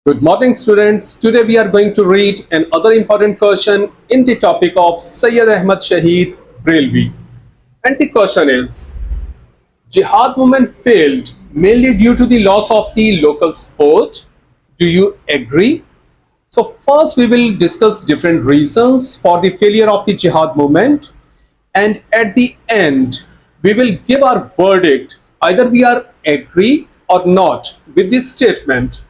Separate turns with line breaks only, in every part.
Good morning, students. Today we are going to read another important question in the topic of Syed Ahmed Shaheed Barelvi. And the question is, Jihad movement failed mainly due to the loss of the local sport. Do you agree? So first we will discuss different reasons for the failure of the Jihad movement, and at the end we will give our verdict, either we are agree or not with this statement.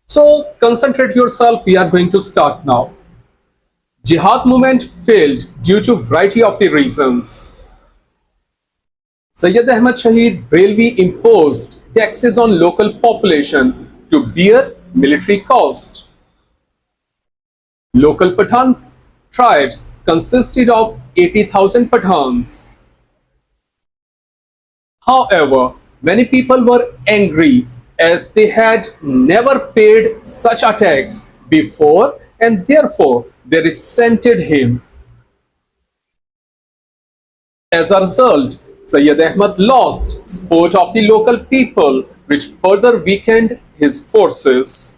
So concentrate yourself, we are going to start now. Jihad movement failed due to variety of the reasons. Syed Ahmed Shaheed Barelvi imposed taxes on local population to bear military cost. Local Pathan tribes consisted of 80,000 Pathans. However, many people were angry as they had never paid such a tax before, and therefore they resented him. As a result, Syed Ahmed lost support of the local people, which further weakened his forces.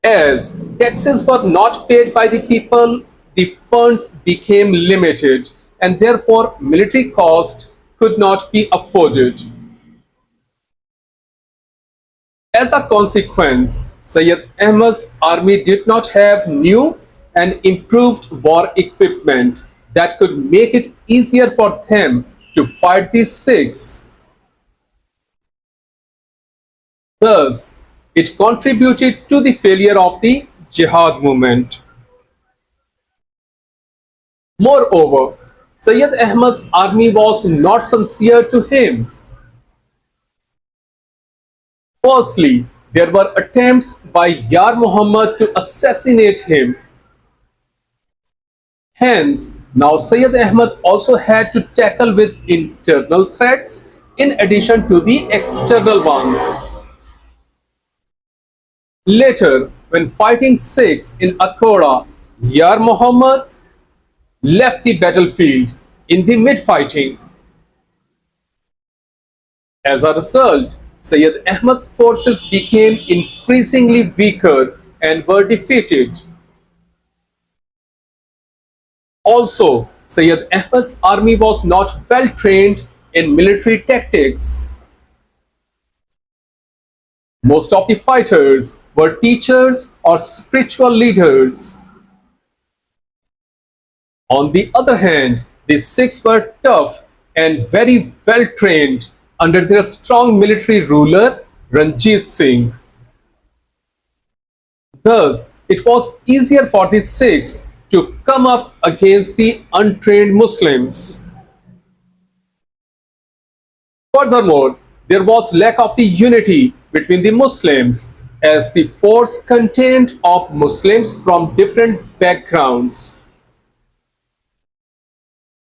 As taxes were not paid by the people, the funds became limited, and therefore military cost could not be afforded. As a consequence, Syed Ahmed's army did not have new and improved war equipment that could make it easier for them to fight the Sikhs. Thus, it contributed to the failure of the Jihad movement. Moreover, Syed Ahmed's army was not sincere to him. Firstly, there were attempts by Yar Muhammad to assassinate him. Hence, now Syed Ahmed also had to tackle with internal threats in addition to the external ones. Later, when fighting Sikhs in Akora, Yar Muhammad left the battlefield in the mid-fighting. As a result, Syed Ahmed's forces became increasingly weaker and were defeated. Also, Syed Ahmed's army was not well trained in military tactics. Most of the fighters were teachers or spiritual leaders. On the other hand, the Sikhs were tough and very well trained under their strong military ruler Ranjit Singh. Thus, it was easier for the Sikhs to come up against the untrained Muslims. Furthermore, there was lack of the unity between the Muslims, as the force contained of Muslims from different backgrounds.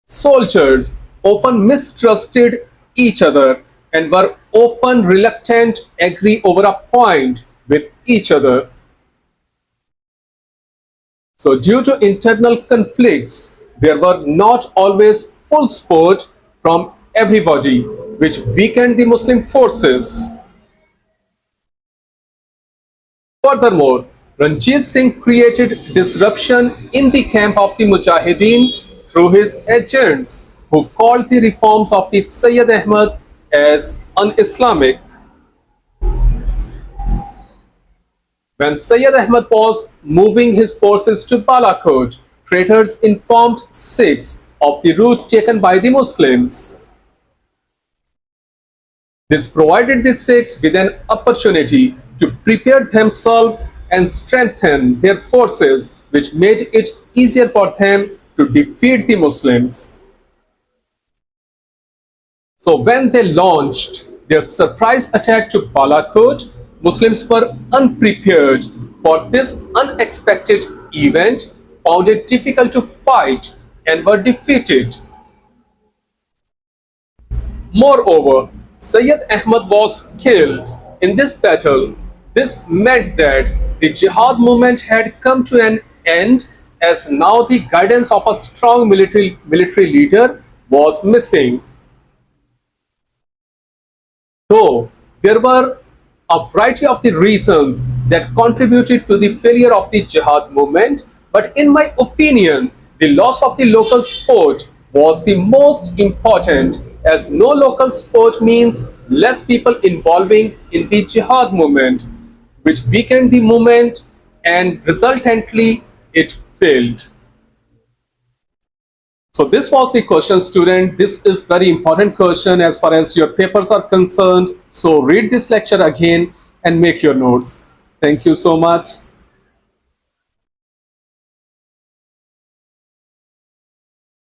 Soldiers often mistrusted each other and were often reluctant to agree over a point with each other. So due to internal conflicts, there were not always full support from everybody, which weakened the Muslim forces. Furthermore, Ranjit Singh created disruption in the camp of the Mujahideen through his agents, who called the reforms of the Syed Ahmed as un-Islamic. When Syed Ahmed was moving his forces to Balakot, traitors informed Sikhs of the route taken by the Muslims. This provided the Sikhs with an opportunity to prepare themselves and strengthen their forces, which made it easier for them to defeat the Muslims. So when they launched their surprise attack to Balakot, Muslims were unprepared for this unexpected event, found it difficult to fight, and were defeated. Moreover, Syed Ahmed was killed in this battle. This meant that the Jihad movement had come to an end, as now the guidance of a strong military leader was missing. Though there were a variety of the reasons that contributed to the failure of the Jihad movement, but in my opinion, the loss of the local sport was the most important, as no local sport means less people involving in the Jihad movement, which weakened the movement and resultantly it failed. So this was the question, student. This is very important question as far as your papers are concerned. So read this lecture again and make your notes. Thank you so much.